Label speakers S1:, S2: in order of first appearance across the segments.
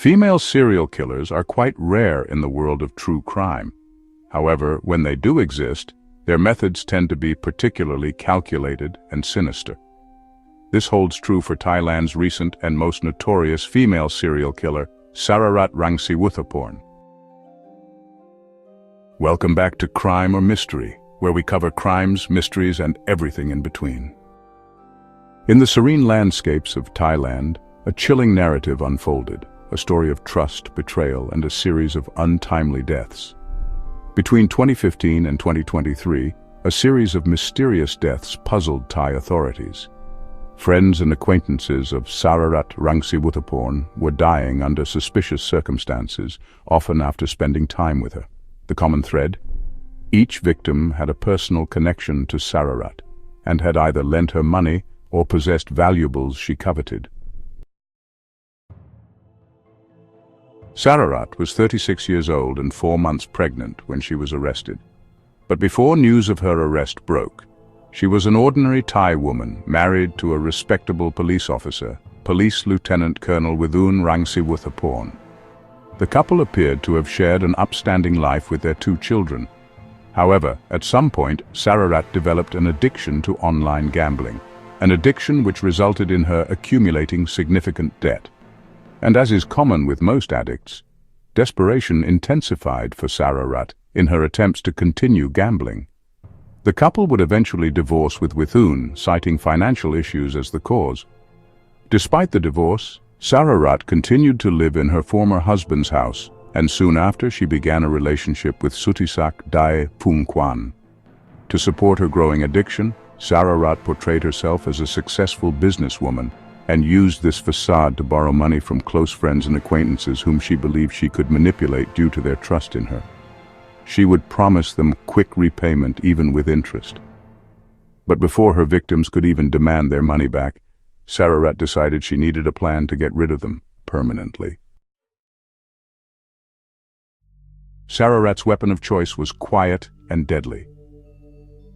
S1: Female serial killers are quite rare in the world of true crime. However, when they do exist, their methods tend to be particularly calculated and sinister. This holds true for Thailand's recent and most notorious female serial killer, Sararat Rangsiwuthaporn. Welcome back to Crime or Mystery, where we cover crimes, mysteries, and everything in between. In the serene landscapes of Thailand, a chilling narrative unfolded, a story of trust, betrayal, and a series of untimely deaths. Between 2015 and 2023, a series of mysterious deaths puzzled Thai authorities. Friends and acquaintances of Sararat Rangsiwuthaporn were dying under suspicious circumstances, often after spending time with her. The common thread? Each victim had a personal connection to Sararat, and had either lent her money or possessed valuables she coveted. Sararat was 36 years old and 4 months pregnant when she was arrested. But before news of her arrest broke, she was an ordinary Thai woman married to a respectable police officer, Police Lieutenant Colonel Withun Rangsiwuthaporn. The couple appeared to have shared an upstanding life with their 2 children. However, at some point, Sararat developed an addiction to online gambling, an addiction which resulted in her accumulating significant debt. And as is common with most addicts, desperation intensified for Sararat in her attempts to continue gambling. The couple would eventually divorce with Withun, citing financial issues as the cause. Despite the divorce, Sararat continued to live in her former husband's house, and soon after she began a relationship with Sutisak Dai Phumkwan. To support her growing addiction, Sararat portrayed herself as a successful businesswoman and used this facade to borrow money from close friends and acquaintances whom she believed she could manipulate due to their trust in her. She would promise them quick repayment even with interest. But before her victims could even demand their money back, Sararat decided she needed a plan to get rid of them permanently. Sararat's weapon of choice was quiet and deadly: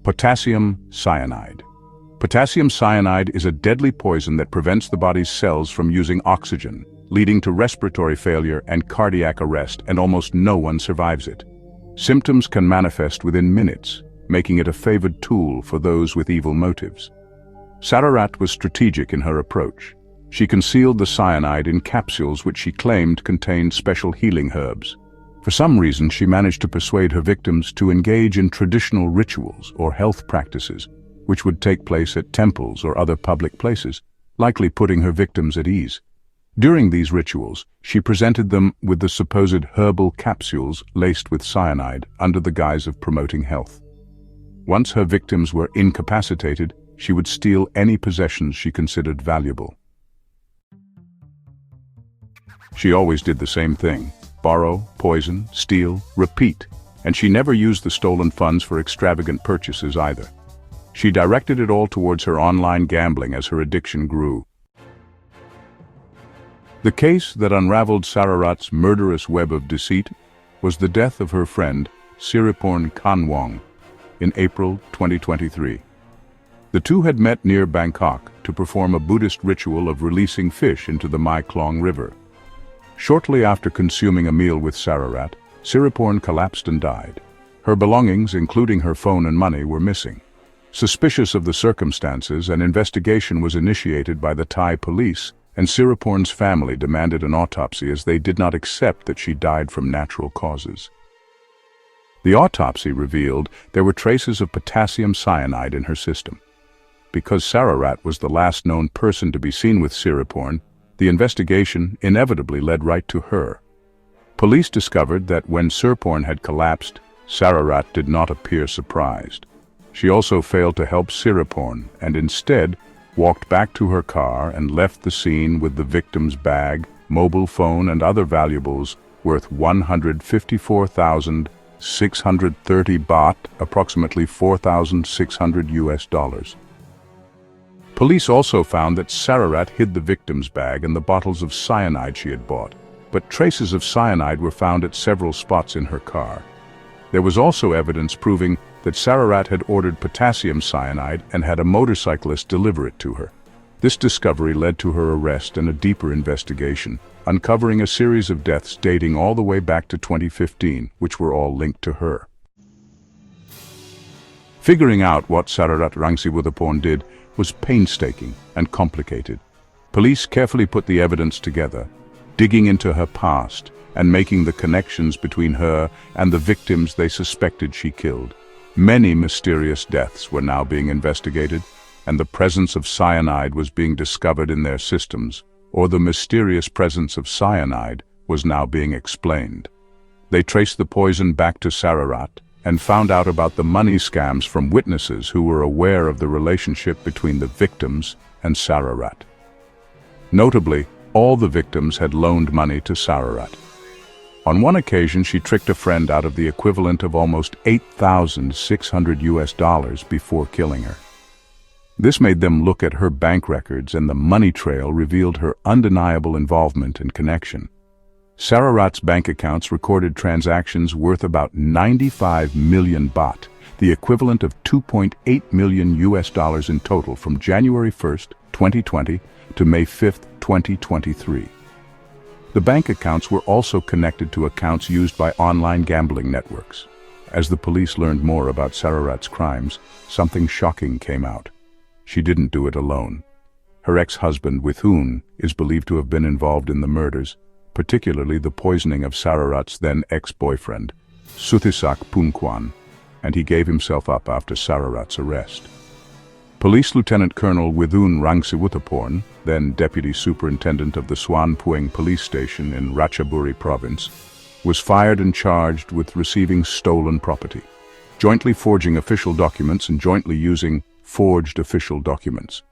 S1: potassium cyanide. Potassium cyanide is a deadly poison that prevents the body's cells from using oxygen, leading to respiratory failure and cardiac arrest, and almost no one survives it. Symptoms can manifest within minutes, making it a favored tool for those with evil motives. Sararat was strategic in her approach. She concealed the cyanide in capsules which she claimed contained special healing herbs. For some reason, she managed to persuade her victims to engage in traditional rituals or health practices, which would take place at temples or other public places, likely putting her victims at ease. During these rituals, she presented them with the supposed herbal capsules laced with cyanide under the guise of promoting health. Once her victims were incapacitated, she would steal any possessions she considered valuable. She always did the same thing: borrow, poison, steal, repeat, and she never used the stolen funds for extravagant purchases either. She directed it all towards her online gambling as her addiction grew. The case that unraveled Sararat's murderous web of deceit was the death of her friend, Siriporn Kanwong, in April 2023. The two had met near Bangkok to perform a Buddhist ritual of releasing fish into the Mai Klong River. Shortly after consuming a meal with Sararat, Siriporn collapsed and died. Her belongings, including her phone and money, were missing. Suspicious of the circumstances, an investigation was initiated by the Thai police, and Siriporn's family demanded an autopsy as they did not accept that she died from natural causes. The autopsy revealed there were traces of potassium cyanide in her system. Because Sararat was the last known person to be seen with Siriporn, the investigation inevitably led right to her. Police discovered that when Siriporn had collapsed, Sararat did not appear surprised. She also failed to help Siriporn and instead walked back to her car and left the scene with the victim's bag, mobile phone, and other valuables worth 154,630 baht, approximately $4,600. Police also found that Sararat hid the victim's bag and the bottles of cyanide she had bought, but traces of cyanide were found at several spots in her car. There was also evidence proving that Sararat had ordered potassium cyanide and had a motorcyclist deliver it to her. This discovery led to her arrest and a deeper investigation, uncovering a series of deaths dating all the way back to 2015, which were all linked to her. Figuring out what Sararat Rangsiwuthaporn did was painstaking and complicated. Police carefully put the evidence together, digging into her past and making the connections between her and the victims they suspected she killed. Many mysterious deaths were now being investigated, and the presence of cyanide was being discovered in their systems, or the mysterious presence of cyanide was now being explained. They traced the poison back to Sararat and found out about the money scams from witnesses who were aware of the relationship between the victims and Sararat. Notably, all the victims had loaned money to Sararat. On one occasion, she tricked a friend out of the equivalent of almost $8,600 before killing her. This made them look at her bank records, and the money trail revealed her undeniable involvement and connection. Sararat's bank accounts recorded transactions worth about 95 million baht, the equivalent of $2.8 million in total from January 1st, 2020 to May 5th, 2023. The bank accounts were also connected to accounts used by online gambling networks. As the police learned more about Sararat's crimes, something shocking came out. She didn't do it alone. Her ex-husband, Withun, is believed to have been involved in the murders, particularly the poisoning of Sararat's then ex-boyfriend, Suthisak Punquan, and he gave himself up after Sararat's arrest. Police Lieutenant Colonel Withun Rangsiwuthaporn, then Deputy Superintendent of the Suan Pueng Police Station in Ratchaburi Province, was fired and charged with receiving stolen property, jointly forging official documents and jointly using forged official documents.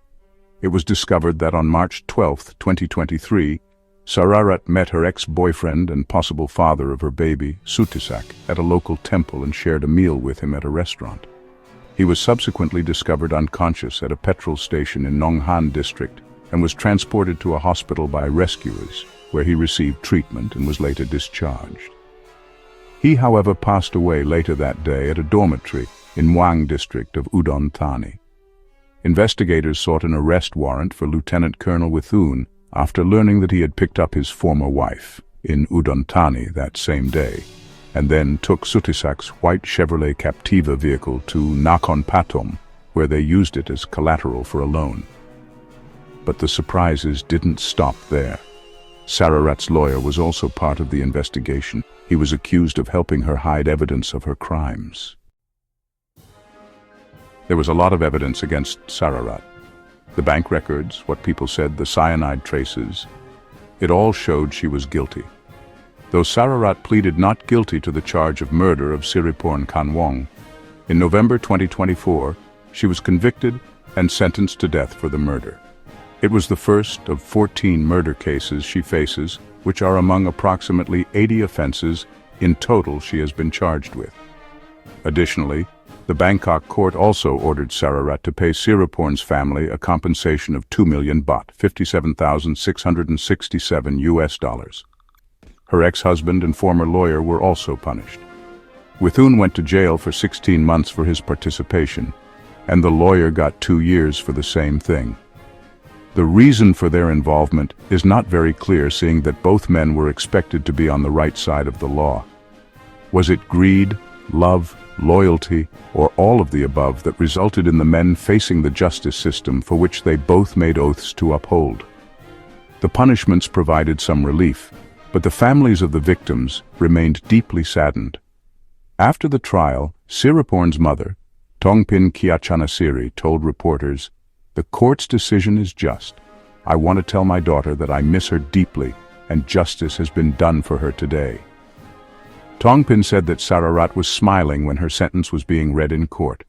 S1: It was discovered that on March 12, 2023, Sararat met her ex-boyfriend and possible father of her baby, Suthisak, at a local temple and shared a meal with him at a restaurant. He was subsequently discovered unconscious at a petrol station in Nonghan district and was transported to a hospital by rescuers, where he received treatment and was later discharged. He, however, passed away later that day at a dormitory in Muang district of Udon Thani. Investigators sought an arrest warrant for Lieutenant Colonel Withun after learning that he had picked up his former wife in Udon Thani that same day, and then took Suthisak's white Chevrolet Captiva vehicle to Nakhon Pathom, where they used it as collateral for a loan. But the surprises didn't stop there. Sararat's lawyer was also part of the investigation. He was accused of helping her hide evidence of her crimes. There was a lot of evidence against Sararat. The bank records, what people said, the cyanide traces. It all showed she was guilty. Though Sararat pleaded not guilty to the charge of murder of Siriporn Kanwong, in November 2024, she was convicted and sentenced to death for the murder. It was the first of 14 murder cases she faces, which are among approximately 80 offenses in total she has been charged with. Additionally, the Bangkok court also ordered Sararat to pay Siriporn's family a compensation of 2 million baht, $57,667. Her ex-husband and former lawyer were also punished. Withun went to jail for 16 months for his participation, and the lawyer got 2 years for the same thing. The reason for their involvement is not very clear, seeing that both men were expected to be on the right side of the law. Was it greed, love, loyalty, or all of the above that resulted in the men facing the justice system for which they both made oaths to uphold? The punishments provided some relief, but the families of the victims remained deeply saddened. After the trial, Siriporn's mother, Tongpin Kiachanasiri, told reporters, "The court's decision is just. I want to tell my daughter that I miss her deeply, and justice has been done for her today." Tongpin said that Sararat was smiling when her sentence was being read in court.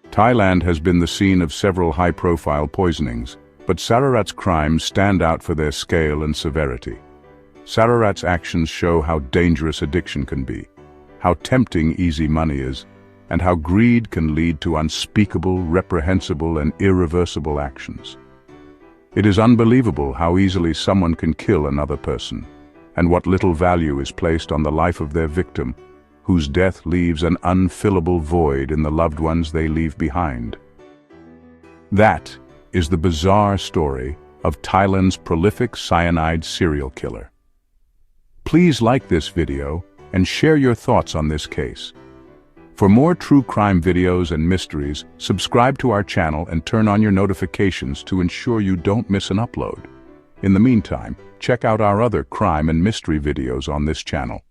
S1: Thailand has been the scene of several high-profile poisonings, but Sararat's crimes stand out for their scale and severity. Sararat's actions show how dangerous addiction can be, how tempting easy money is, and how greed can lead to unspeakable, reprehensible, and irreversible actions. It is unbelievable how easily someone can kill another person, and what little value is placed on the life of their victim, whose death leaves an unfillable void in the loved ones they leave behind. That is the bizarre story of Thailand's prolific cyanide serial killer. Please like this video and share your thoughts on this case. For more true crime videos and mysteries, subscribe to our channel and turn on your notifications to ensure you don't miss an upload. In the meantime, check out our other crime and mystery videos on this channel.